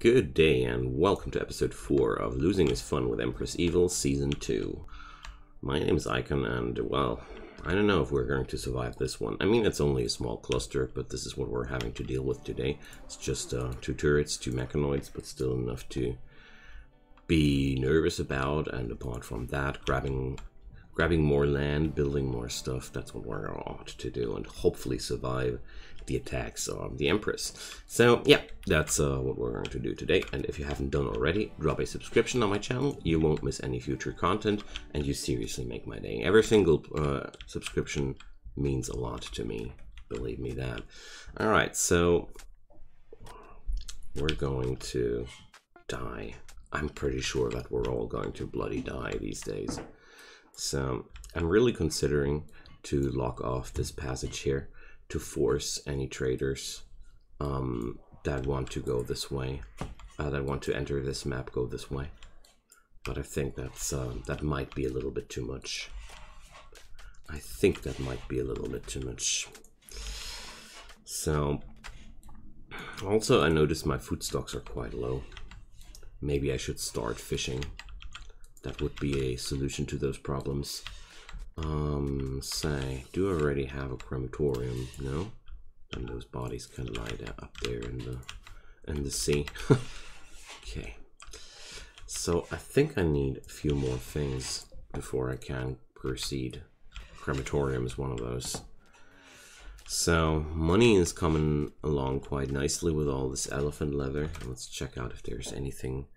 Good day and welcome to episode 4 of Losing is Fun with Empress Evil Season 2. My name is Icon and, well, I don't know if we're going to survive this one. I mean, it's only a small cluster, but this is what we're having to deal with today. It's just 2 turrets, 2 mechanoids, but still enough to be nervous about. And apart from that, grabbing more land, building more stuff, that's what we're ought to do, and hopefully survive the attacks of the Empress. So yeah, that's what we're going to do today. And if you haven't done already, drop a subscription on my channel. You won't miss any future content, and you seriously make my day. Every single subscription means a lot to me, believe me that. Alright, so we're going to die. I'm pretty sure that we're all going to bloody die these days. So I'm really considering to lock off this passage here to force any traders that want to go this way, that want to enter this map, go this way. But I think that's that might be a little bit too much. I think that might be a little bit too much. So also I noticed my food stocks are quite low. Maybe I should start fishing. That would be a solution to those problems. Say, do I already have a crematorium? No? And those bodies can lie up there in the sea. Okay. So I think I need a few more things before I can proceed. Crematorium is one of those. So money is coming along quite nicely with all this elephant leather. Let's check out if there's anything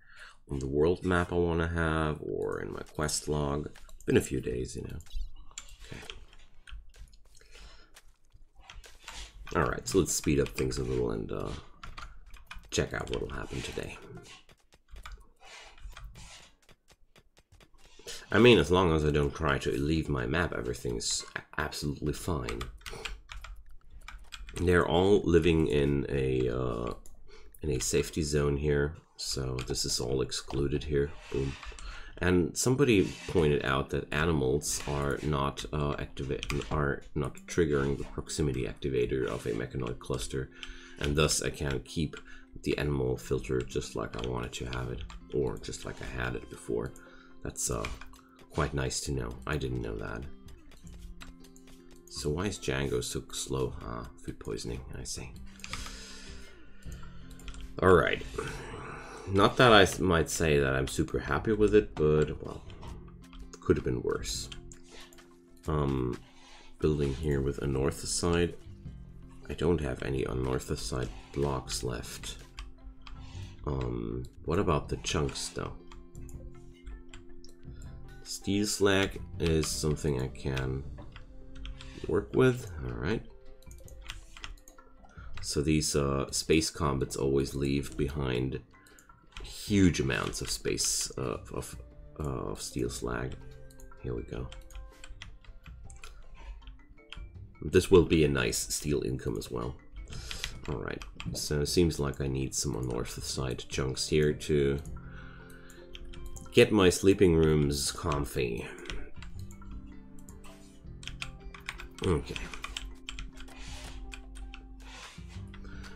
on the world map I want to have, or in my quest log. It's been a few days, you know. Okay. Alright, so let's speed up things a little and check out what will happen today. I mean, as long as I don't try to leave my map, everything's absolutely fine. They're all living in a safety zone here. So this is all excluded here. Boom. And somebody pointed out that animals are not triggering the proximity activator of a mechanoid cluster, and thus I can keep the animal filter just like I wanted to have it, or just like I had it before. That's quite nice to know. I didn't know that. So why is Django so slow? Ah, food poisoning, I see. Alright. Not that I might say that I'm super happy with it, but, well, could have been worse. Building here with anorthosite. I don't have any anorthosite blocks left. What about the chunks, though? Steel slag is something I can work with. Alright. So these space combats always leave behind huge amounts of space of steel slag. Here we go. This will be a nice steel income as well. Alright, so it seems like I need some anorthosite chunks here to get my sleeping rooms comfy. Okay.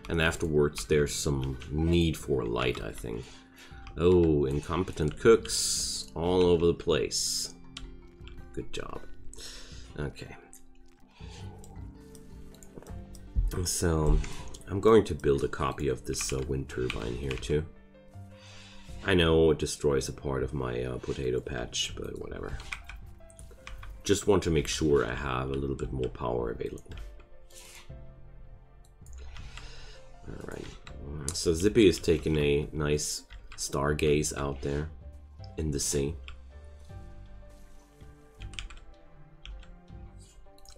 And afterwards there's some need for light, I think. Oh, incompetent cooks all over the place. Good job. Okay. So, I'm going to build a copy of this wind turbine here too. I know it destroys a part of my potato patch, but whatever. Just want to make sure I have a little bit more power available. Alright. So Zippy is taking a nice stargaze out there in the sea.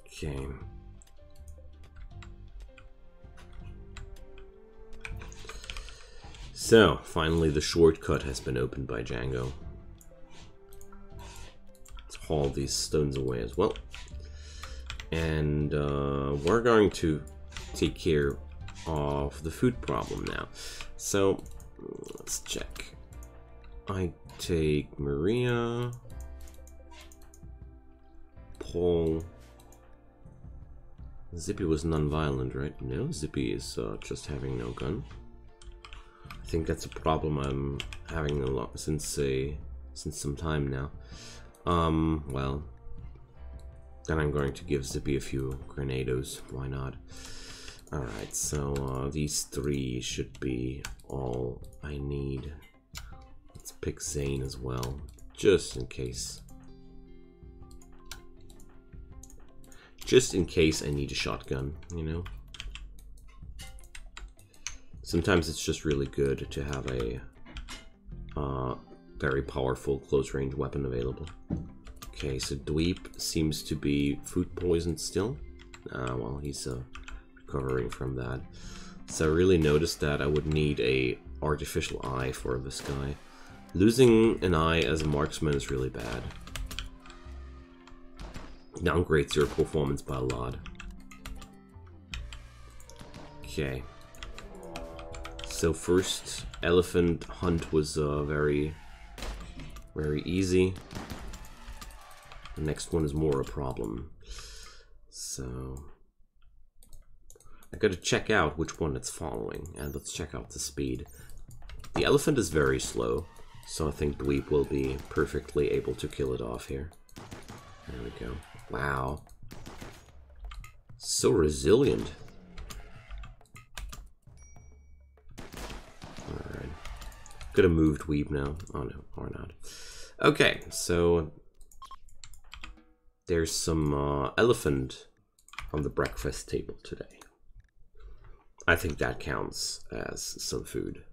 Okay. So, finally the shortcut has been opened by Django. Let's haul these stones away as well. And we're going to take care of the food problem now. So, let's check. I take Maria, Paul. Zippy was non-violent, right? No, Zippy is just having no gun. I think that's a problem I'm having a lot since some time now. Well, then I'm going to give Zippy a few grenados. Why not? Alright, so these 3 should be all I need. Let's pick Zane as well, just in case. Just in case I need a shotgun, you know? Sometimes it's just really good to have a very powerful close-range weapon available. Okay, so Dweep seems to be food poisoned still. Well, he's recovering from that. So I really noticed that I would need a artificial eye for this guy. Losing an eye as a marksman is really bad. Downgrades your performance by a lot. Okay. So first elephant hunt was very easy. The next one is more a problem. So I gotta check out which one it's following, and let's check out the speed. The elephant is very slow, so I think Dweep will be perfectly able to kill it off here. There we go. Wow. So resilient. Alright. Could have moved Dweep now. Oh no, or not. Okay, so there's some elephant on the breakfast table today. I think that counts as some food.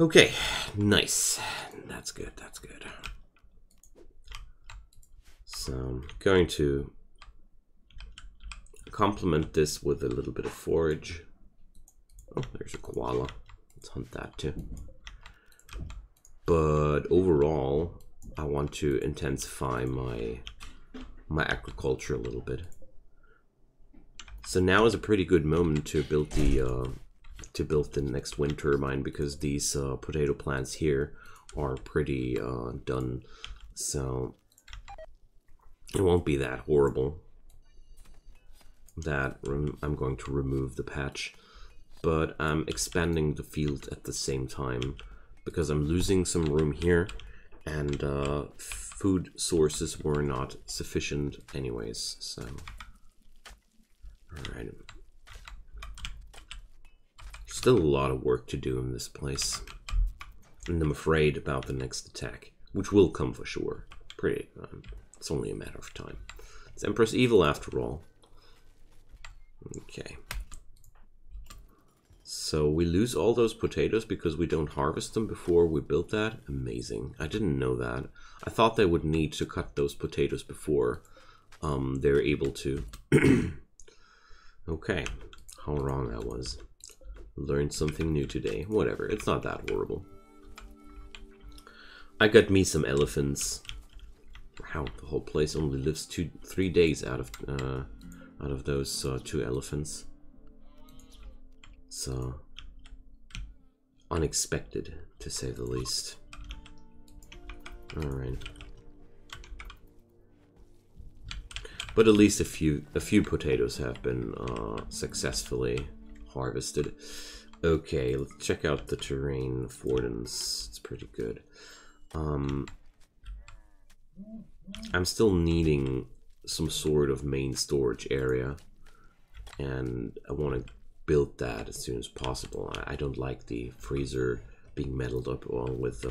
Okay, nice. That's good, that's good. So I'm going to complement this with a little bit of forage. Oh, there's a koala. Let's hunt that too. But overall, I want to intensify my agriculture a little bit. So now is a pretty good moment to build the next wind turbine, because these potato plants here are pretty done. So it won't be that horrible that I'm going to remove the patch, but I'm expanding the field at the same time because I'm losing some room here, and food sources were not sufficient anyways. So alright, still a lot of work to do in this place, and I'm afraid about the next attack, which will come for sure. Pretty it's only a matter of time. It's Empress evil after all. Okay. So we lose all those potatoes because we don't harvest them before we build that? Amazing. I didn't know that. I thought they would need to cut those potatoes before they're able to. Okay. How wrong I was. Learned something new today. Whatever. It's not that horrible. I got me some elephants. Wow, the whole place only lives 3 days out of those 2 elephants. So unexpected, to say the least. All right, but at least a few potatoes have been successfully harvested. Okay, let's check out the terrain affordance. It's pretty good. I'm still needing some sort of main storage area, and I want to build that as soon as possible. I don't like the freezer being meddled up with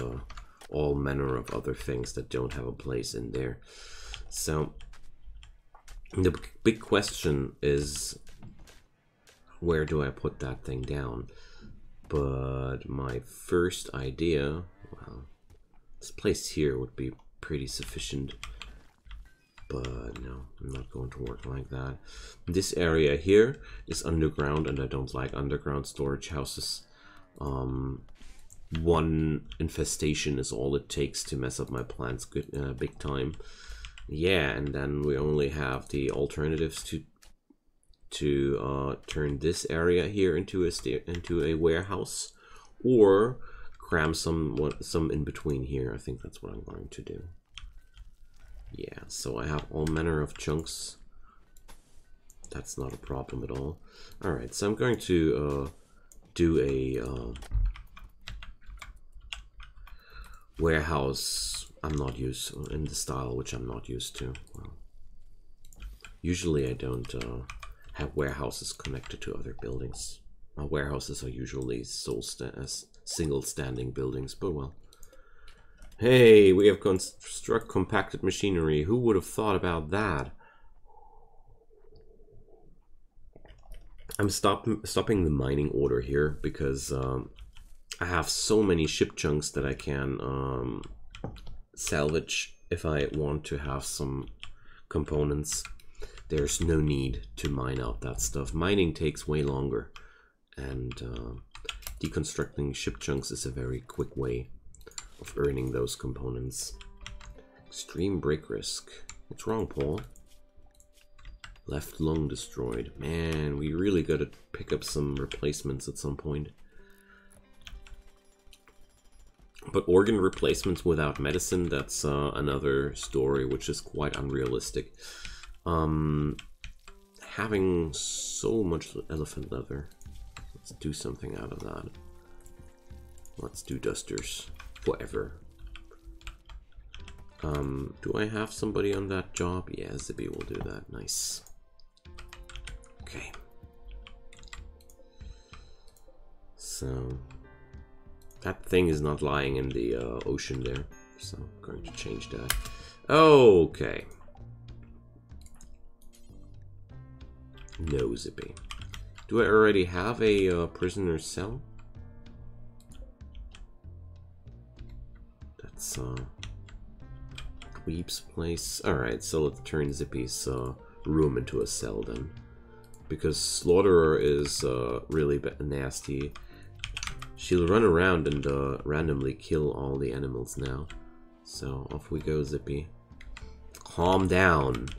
all manner of other things that don't have a place in there. So the big question is, where do I put that thing down? But my first idea, well, this place here would be pretty sufficient. But no, I'm not going to work like that. This area here is underground, and I don't like underground storage houses. One infestation is all it takes to mess up my plants big time. Yeah, and then we only have the alternatives to turn this area here into a warehouse, or cram some in between here. I think that's what I'm going to do. Yeah, so I have all manner of chunks. That's not a problem at all. Alright, so I'm going to do a warehouse I'm not used in the style which I'm not used to. Well, usually I don't have warehouses connected to other buildings. My warehouses are usually single standing buildings, but well. Hey, we have construct compacted machinery. Who would have thought about that? I'm stopping the mining order here because I have so many ship chunks that I can salvage if I want to have some components. There's no need to mine out that stuff. Mining takes way longer, and deconstructing ship chunks is a very quick way of earning those components. Extreme break risk. What's wrong, Paul? Left lung destroyed. Man, we really gotta pick up some replacements at some point. But organ replacements without medicine, that's another story which is quite unrealistic. Having so much elephant leather. Let's do something out of that. Let's do dusters forever. Do I have somebody on that job? Yeah, Zippy will do that. Nice. Okay. So that thing is not lying in the ocean there, so I'm going to change that. Okay. No, Zippy. Do I already have a prisoner cell? That's Dweeb's place. Alright, so let's turn Zippy's room into a cell then. Because Slaughterer is really nasty. She'll run around and randomly kill all the animals now. So off we go, Zippy. Calm down.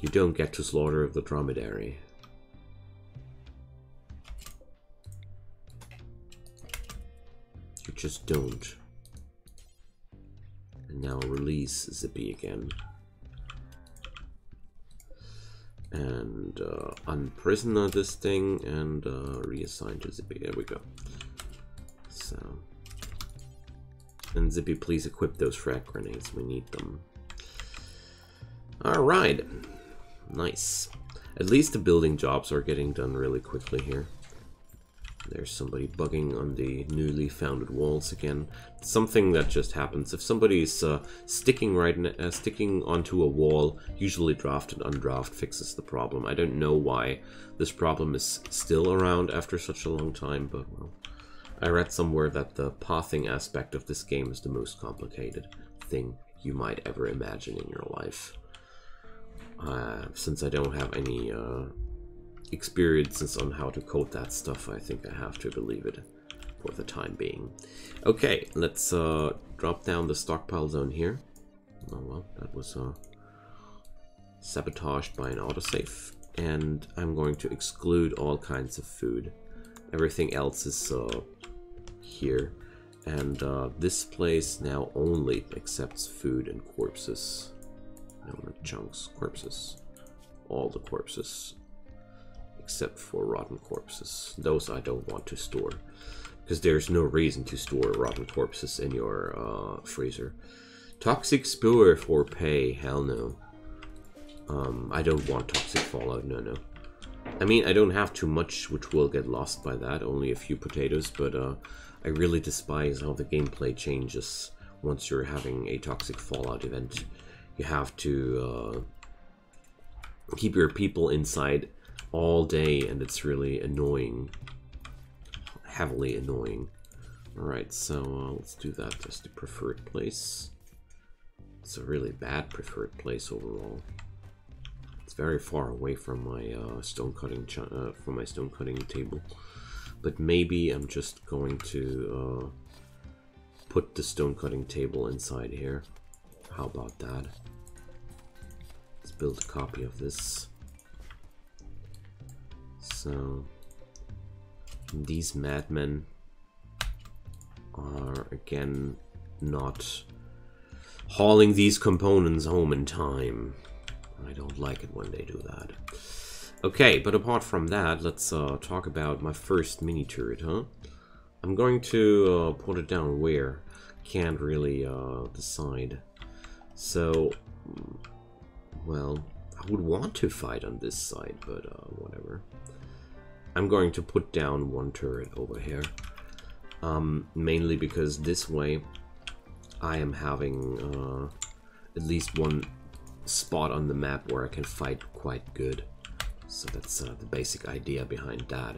You don't get to slaughter the dromedary. You just don't. And now release Zippy again. And unprisoner this thing and reassign to Zippy. There we go. So, and Zippy, please equip those frag grenades. We need them. All right, nice. At least the building jobs are getting done really quickly here. There's somebody bugging on the newly founded walls again. Something that just happens if somebody's sticking onto a wall. Usually draft and undraft fixes the problem. I don't know why this problem is still around after such a long time, but well, I read somewhere that the pathing aspect of this game is the most complicated thing you might ever imagine in your life. Since I don't have any experiences on how to code that stuff, I think I have to believe it for the time being. Okay, let's drop down the stockpile zone here. Oh well, that was sabotaged by an autosave. And I'm going to exclude all kinds of food. Everything else is here. And this place now only accepts food and corpses. No, not chunks, corpses. All the corpses. Except for rotten corpses. Those I don't want to store. Because there's no reason to store rotten corpses in your freezer. Toxic spore for pay. Hell no. I don't want toxic fallout. No, no. I mean, I don't have too much which will get lost by that. Only a few potatoes. But I really despise how the gameplay changes once you're having a toxic fallout event. You have to keep your people inside all day, and it's really annoying. Heavily annoying. Alright, so let's do that as the preferred place. It's a really bad preferred place overall. It's very far away from my stone cutting table. But maybe I'm just going to put the stone cutting table inside here. How about that? Let's build a copy of this. So these madmen are again not hauling these components home in time. I don't like it when they do that. Okay, but apart from that, let's talk about my first mini turret, huh? I'm going to put it down where? Can't really decide. So, well, I would want to fight on this side, but whatever. I'm going to put down one turret over here. Mainly because this way I am having at least one spot on the map where I can fight quite good. So that's the basic idea behind that.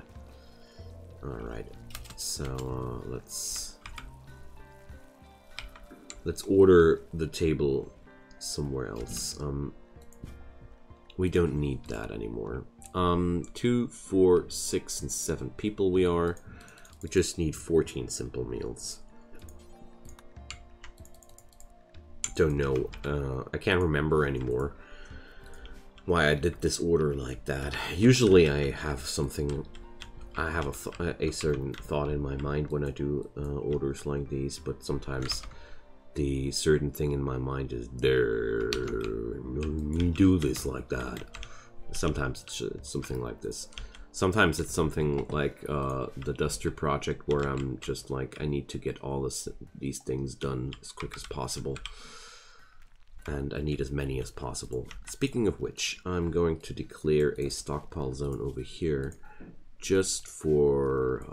Alright, so let's order the table somewhere else. We don't need that anymore. 2, 4, 6, and 7 people we are. We just need 14 simple meals. Don't know. I can't remember anymore why I did this order like that. Usually I have something, I have a certain thought in my mind when I do orders like these, but sometimes the certain thing in my mind is there. Do this like that. Sometimes it's something like this. Sometimes it's something like the Duster project, where I'm just like, I need to get all these things done as quick as possible. And I need as many as possible. Speaking of which, I'm going to declare a stockpile zone over here just for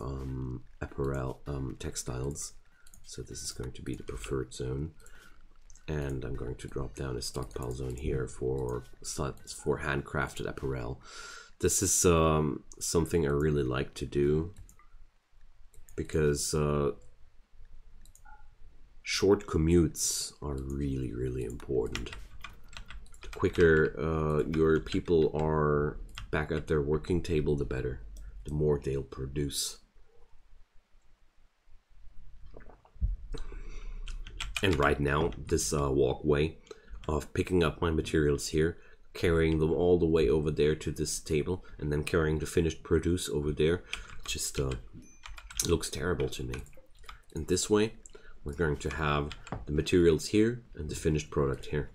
apparel, textiles. So this is going to be the preferred zone. And I'm going to drop down a stockpile zone here for handcrafted apparel. This is something I really like to do because short commutes are really, really important. The quicker your people are back at their working table, the better. The more they'll produce. And right now, this walkway of picking up my materials here, carrying them all the way over there to this table, and then carrying the finished produce over there, just looks terrible to me. And this way, we're going to have the materials here and the finished product here.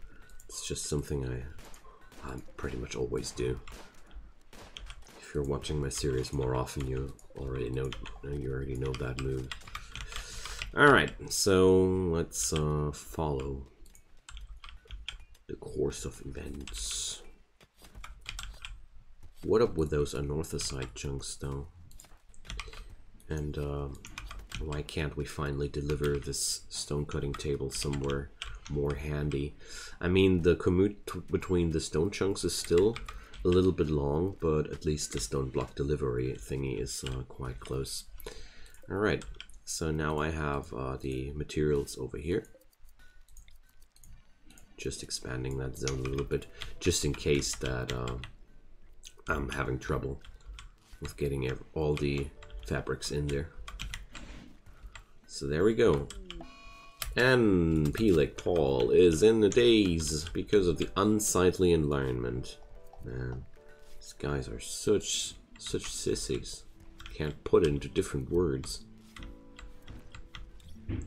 It's just something I pretty much always do. If you're watching my series more often, you already know that move. Alright, so let's follow the course of events. What up with those unorthodox chunks, though? And why can't we finally deliver this stone cutting table somewhere more handy? I mean, the commute between the stone chunks is still a little bit long, but at least the stone block delivery thingy is quite close. Alright. So now I have the materials over here. Just expanding that zone a little bit, just in case that I'm having trouble with getting all the fabrics in there. So there we go. And Pelik Paul is in the daze because of the unsightly environment. Man, these guys are such sissies. Can't put it into different words.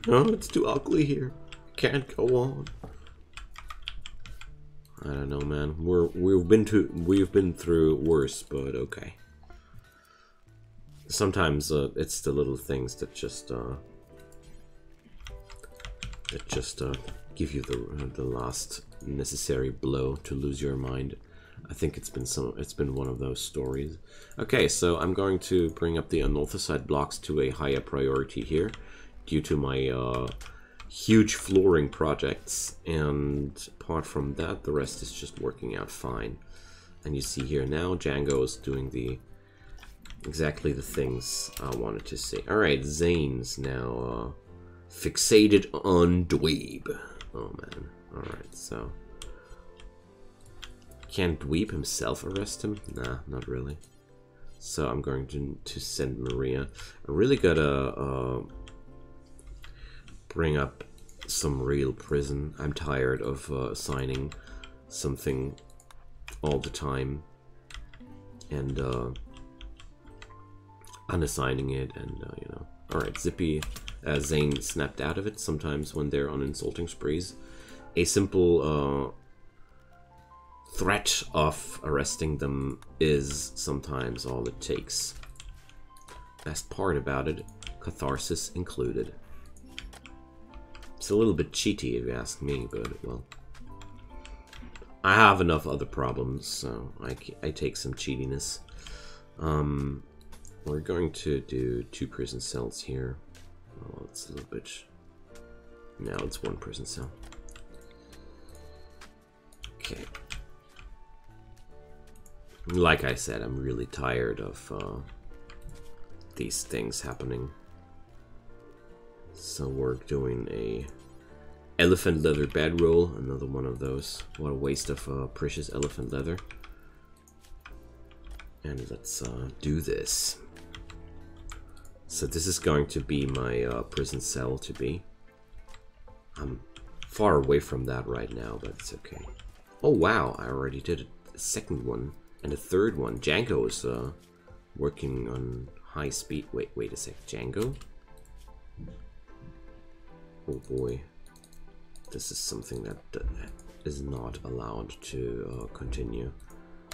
Oh, it's too ugly here. Can't go on. I don't know, man. We've been through worse, but okay. Sometimes it's the little things that just give you the last necessary blow to lose your mind. I think it's been one of those stories. Okay, so I'm going to bring up the unorthodox blocks to a higher priority here, due to my huge flooring projects, and apart from that, the rest is just working out fine. And you see here now, Django is doing exactly the things I wanted to see. Alright, Zane's now fixated on Dweeb. Oh man, alright, so... Can Dweeb himself arrest him? Nah, not really. So I'm going to send Maria. I really gotta... bring up some real prison. I'm tired of assigning something all the time and unassigning it, and you know. Alright, Zane snapped out of it sometimes when they're on insulting sprees. A simple threat of arresting them is sometimes all it takes. Best part about it, catharsis included. It's a little bit cheaty if you ask me, but well, I have enough other problems, so I take some cheatiness. We're going to do 2 prison cells here. Oh, it's a little bit... No, it's 1 prison cell. Okay. Like I said, I'm really tired of these things happening. So we're doing a elephant leather bedroll, another one of those. What a waste of precious elephant leather. And let's do this. So this is going to be my prison cell to be. I'm far away from that right now, but it's okay. Oh wow, I already did a 2nd one and a 3rd one. Django is working on high speed. Wait a sec, Django? Oh boy. This is something that is not allowed to continue.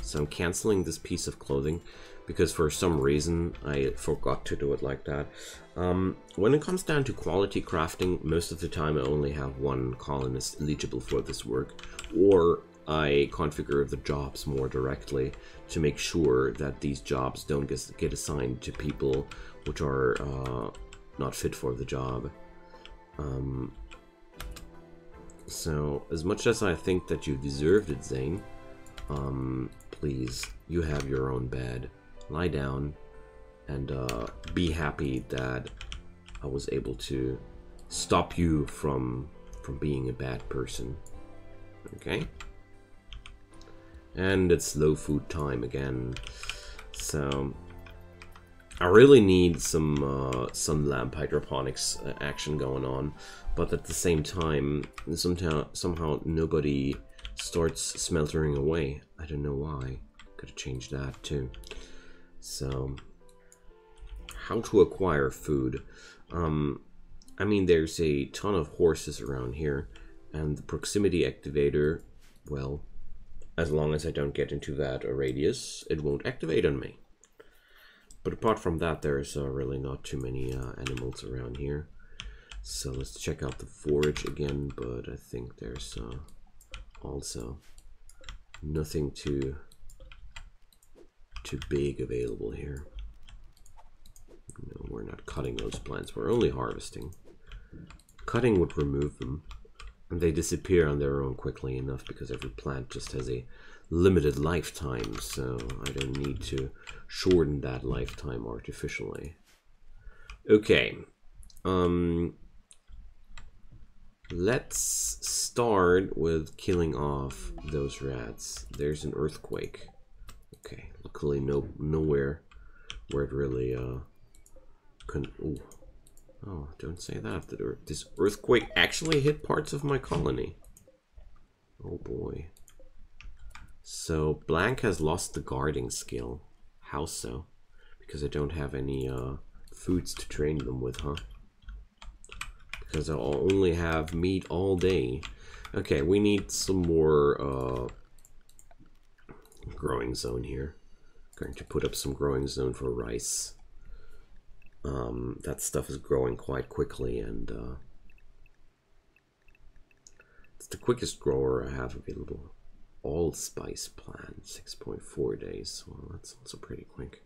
So I'm canceling this piece of clothing because for some reason I forgot to do it like that. When it comes down to quality crafting, most of the time I only have 1 colonist eligible for this work, or I configure the jobs more directly to make sure that these jobs don't get assigned to people which are not fit for the job. So, as much as I think that you deserved it, Zane, please, you have your own bed. Lie down and be happy that I was able to stop you from being a bad person. Okay? And it's low food time again. So I really need some sun lamp hydroponics action going on, but at the same time, somehow nobody starts smeltering away. I don't know why. Gotta change that too. So, how to acquire food? I mean, there's a ton of horses around here, and the proximity activator, well, as long as I don't get into that radius, it won't activate on me. But apart from that, there's really not too many animals around here. So let's check out the forage again, but I think there's also nothing too big available here. No, we're not cutting those plants, we're only harvesting. Cutting would remove them, and they disappear on their own quickly enough because every plant just has a limited lifetime, so I don't need to shorten that lifetime artificially. Okay, let's start with killing off those rats. There's an earthquake. Okay, luckily nowhere where it really oh, don't say that. This earthquake actually hit parts of my colony. Oh boy. So Blank has lost the guarding skill. How so? Because I don't have any foods to train them with, huh? Because I'll only have meat all day. Okay, we need some more growing zone here. Going to put up some growing zone for rice. That stuff is growing quite quickly, and it's the quickest grower I have available. Allspice plant, 6.4 days. Well, that's also pretty quick.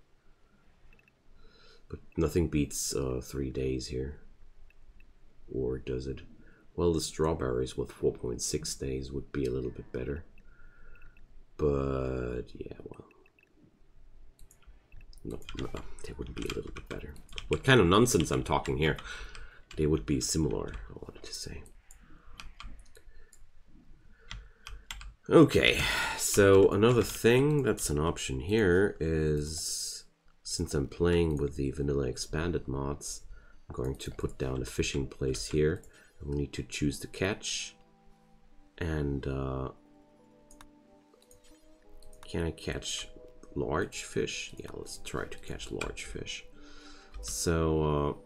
But nothing beats 3 days here. Or does it? Well, the strawberries with 4.6 days would be a little bit better. But yeah, well, no, they wouldn't be a little bit better. What kind of nonsense I'm talking here? They would be similar, I wanted to say. Okay, so another thing that's an option here is, since I'm playing with the vanilla expanded mods, I'm going to put down a fishing place here. We need to choose the catch, and can I catch large fish? Yeah, let's try to catch large fish. So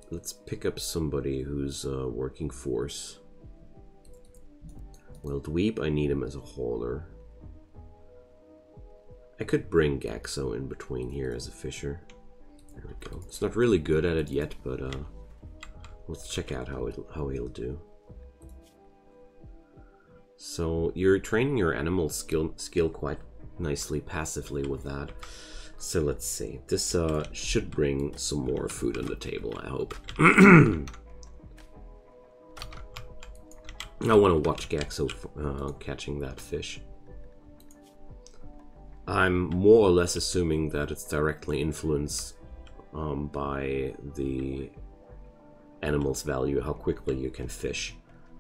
let's pick up somebody who's working force. Well, Dweeb, I need him as a hauler. I could bring Gaxo in between here as a fisher. There we go. It's not really good at it yet, but let's check out how he'll do. So you're training your animal skill quite nicely passively with that. So let's see. This should bring some more food on the table, I hope. I want to watch Gaxo catching that fish. I'm more or less assuming that it's directly influenced by the animal's value, how quickly you can fish.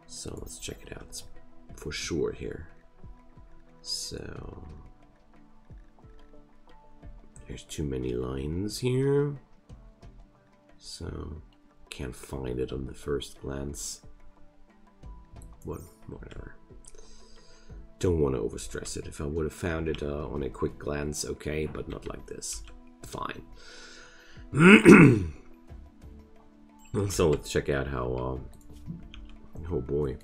So let's check it out. It's for sure here. So there's too many lines here, so can't find it on the first glance. Whatever. Don't want to overstress it. If I would have found it on a quick glance, okay, but not like this. Fine. So let's check out how. Oh boy,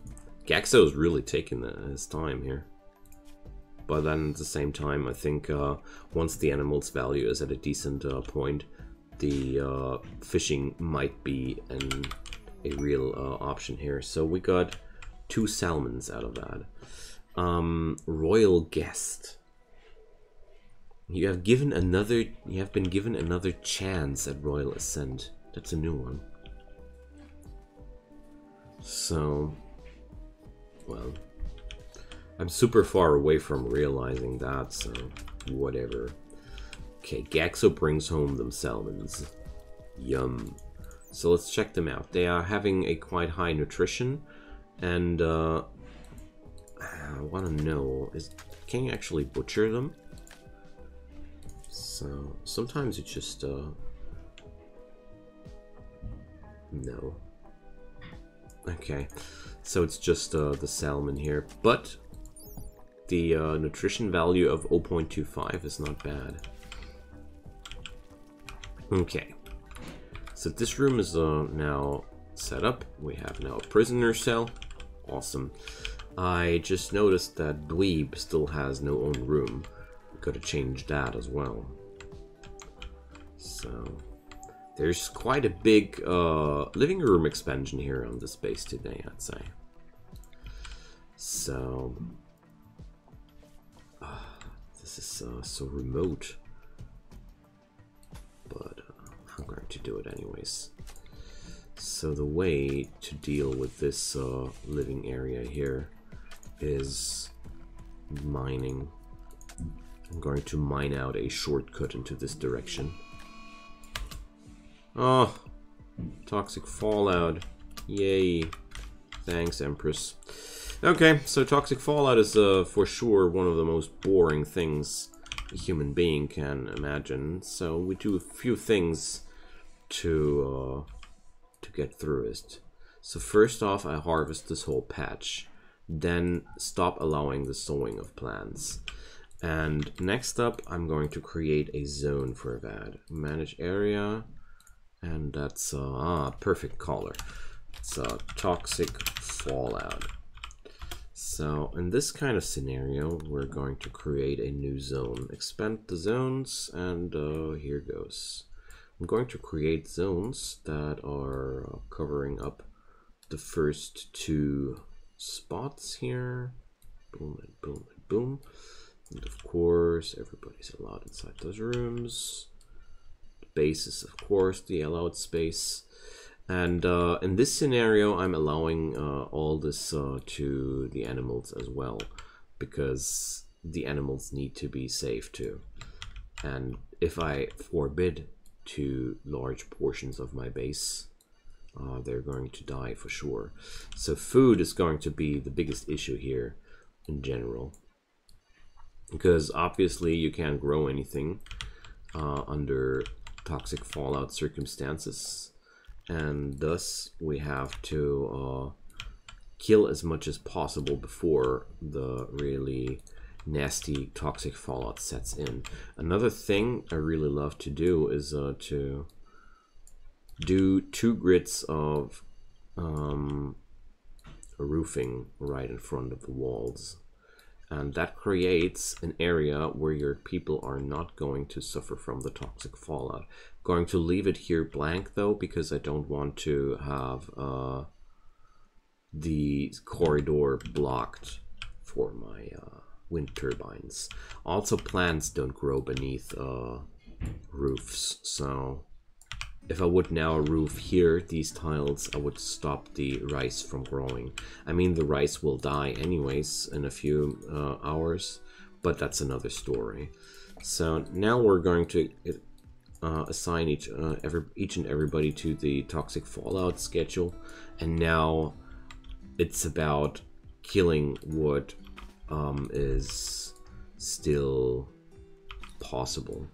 Gaxo is really taking his time here. But then at the same time, I think once the animal's value is at a decent point, the fishing might be a real option here. So we got 2 salmons out of that. Royal Guest. You have been given another chance at Royal Ascent. That's a new one. So, well, I'm super far away from realizing that, so whatever. Okay, Gaxo brings home them salmons. Yum. So let's check them out. They are having a quite high nutrition, and I want to know, can you actually butcher them? So sometimes you just no. Okay, so it's just the salmon here, but the nutrition value of 0.25 is not bad. Okay, so this room is now set up. We have now a prisoner cell. Awesome. I just noticed that Dweeb still has no own room. We've got to change that as well. So there's quite a big living room expansion here on this base today, I'd say. So this is so remote, but I'm going to do it anyways. So the way to deal with this living area here is mining. I'm going to mine out a shortcut into this direction. Oh, toxic fallout. Yay. Thanks, Empress. Okay, so toxic fallout is for sure one of the most boring things a human being can imagine. So we do a few things to get through it. So first off, I harvest this whole patch. Then stop allowing the sowing of plants. And next up, I'm going to create a zone for that. Manage area. And that's perfect color. It's toxic fallout. So in this kind of scenario, we're going to create a new zone. Expand the zones, and here goes. I'm going to create zones that are covering up the first 2 spots here. Boom and boom and boom. And of course, everybody's allowed inside those rooms. Base is, of course, the allowed space. And in this scenario, I'm allowing all this to the animals as well, because the animals need to be safe too. And if I forbid to large portions of my base, they're going to die for sure. So food is going to be the biggest issue here in general, because obviously you can't grow anything under toxic fallout circumstances, and thus we have to kill as much as possible before the really nasty toxic fallout sets in. Another thing I really love to do is to do 2 grids of a roofing right in front of the walls. And that creates an area where your people are not going to suffer from the toxic fallout. Going to leave it here blank though, because I don't want to have the corridor blocked for my wind turbines. Also, plants don't grow beneath roofs, so if I would now roof here these tiles, I would stop the rice from growing. I mean, the rice will die anyways in a few hours, but that's another story. So now we're going to assign each and everybody to the toxic fallout schedule, and now it's about killing what is still possible.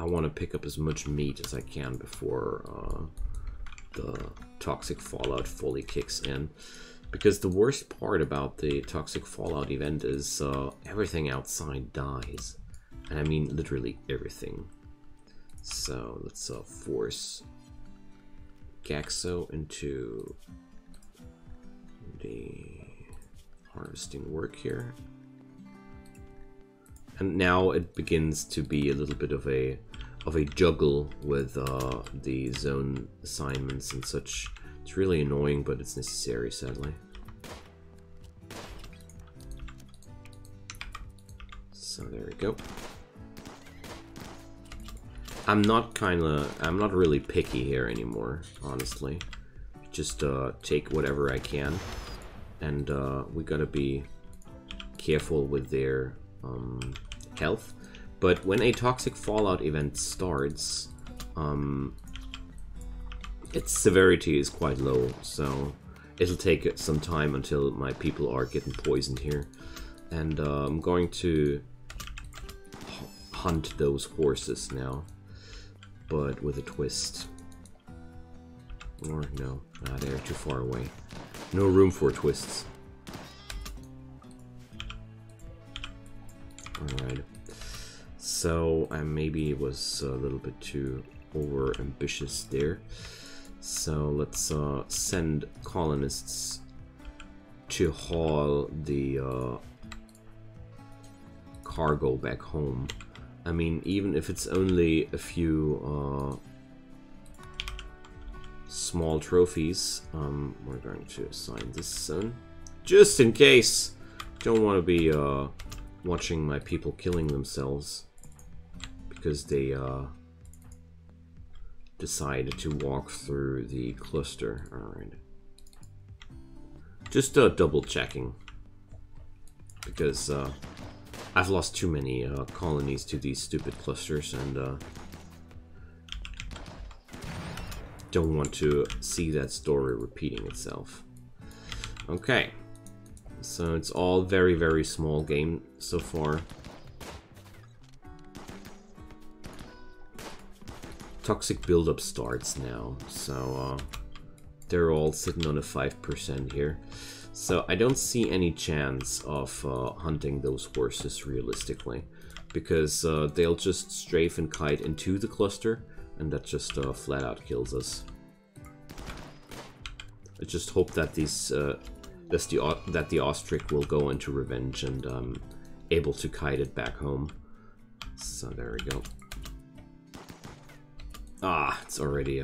I want to pick up as much meat as I can before the toxic fallout fully kicks in, because the worst part about the toxic fallout event is everything outside dies, and I mean literally everything. So let's force Gaxo into the harvesting work here, and now it begins to be a little bit of a juggle with the zone assignments and such. It's really annoying, but it's necessary, sadly. So there we go. I'm not really picky here anymore, honestly. Just take whatever I can, and we gotta be careful with their health. But when a toxic fallout event starts, its severity is quite low, so it'll take some time until my people are getting poisoned here. And I'm going to hunt those horses now, but with a twist. Or no, they're too far away. No room for twists. Alright. So I maybe was a little bit too over ambitious there. So let's send colonists to haul the cargo back home. I mean, even if it's only a few small trophies, we're going to assign this zone just in case. Don't want to be watching my people killing themselves because they decided to walk through the cluster. Alright. Just double checking, because I've lost too many colonies to these stupid clusters, and don't want to see that story repeating itself. Okay. So it's all very, very small game so far. Toxic buildup starts now, so they're all sitting on a 5% here. So I don't see any chance of hunting those horses realistically, because they'll just strafe and kite into the cluster, and that just flat out kills us. I just hope that these that the ostrich will go into revenge and able to kite it back home. So there we go. Ah, it's already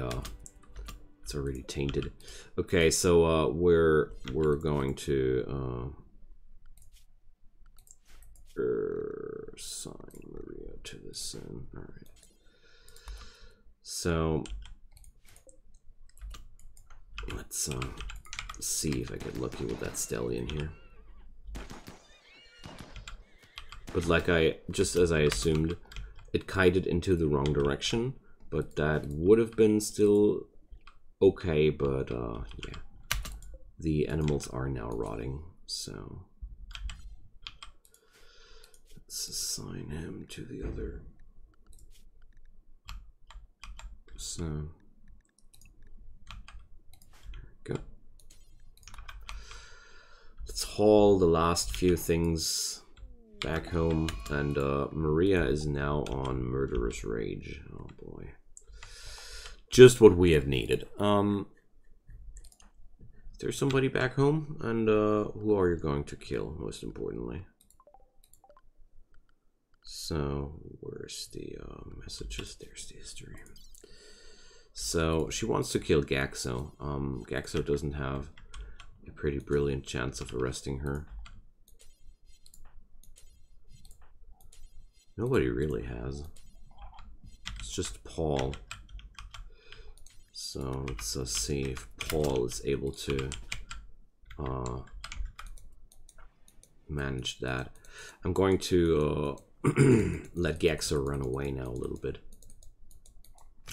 tainted. Okay, so we're going to assign Maria to this zone. All right. So let's see if I get lucky with that stallion here. But like just as I assumed, it kited into the wrong direction. But that would have been still okay, but yeah. The animals are now rotting, so let's assign him to the other. So there we go. Let's haul the last few things back home, and Maria is now on Murderous Rage. Oh boy. Just what we have needed. Is there somebody back home? And who are you going to kill, most importantly? So, where's the messages? There's the history. So, she wants to kill Gaxo. Gaxo doesn't have a pretty brilliant chance of arresting her. Nobody really has. It's just Paul. So let's see if Paul is able to manage that. I'm going to let Gaxo run away now a little bit.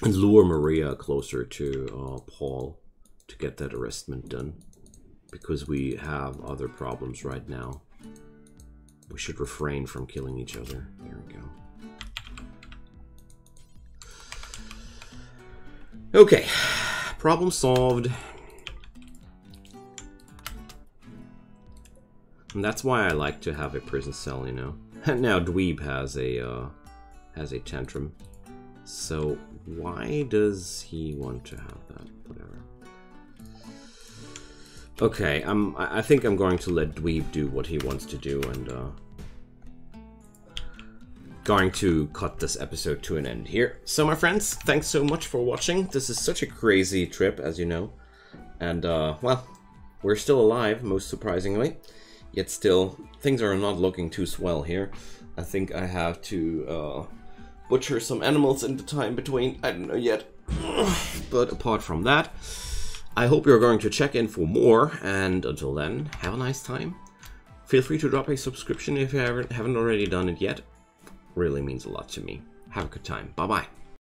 And lure Maria closer to Paul to get that arrestment done. Because we have other problems right now. We should refrain from killing each other. There we go. Okay, problem solved. And that's why I like to have a prison cell, you know. And now Dweeb has a tantrum. So why does he want to have that? Whatever. Okay, I think I'm going to let Dweeb do what he wants to do, and going to cut this episode to an end here. So my friends, thanks so much for watching. This is such a crazy trip, as you know. And, well, we're still alive, most surprisingly. Yet still, things are not looking too swell here. I think I have to butcher some animals in the time between. I don't know yet. But apart from that, I hope you're going to check in for more. And until then, have a nice time. Feel free to drop a subscription if you haven't already done it yet. Really means a lot to me. Have a good time. Bye-bye.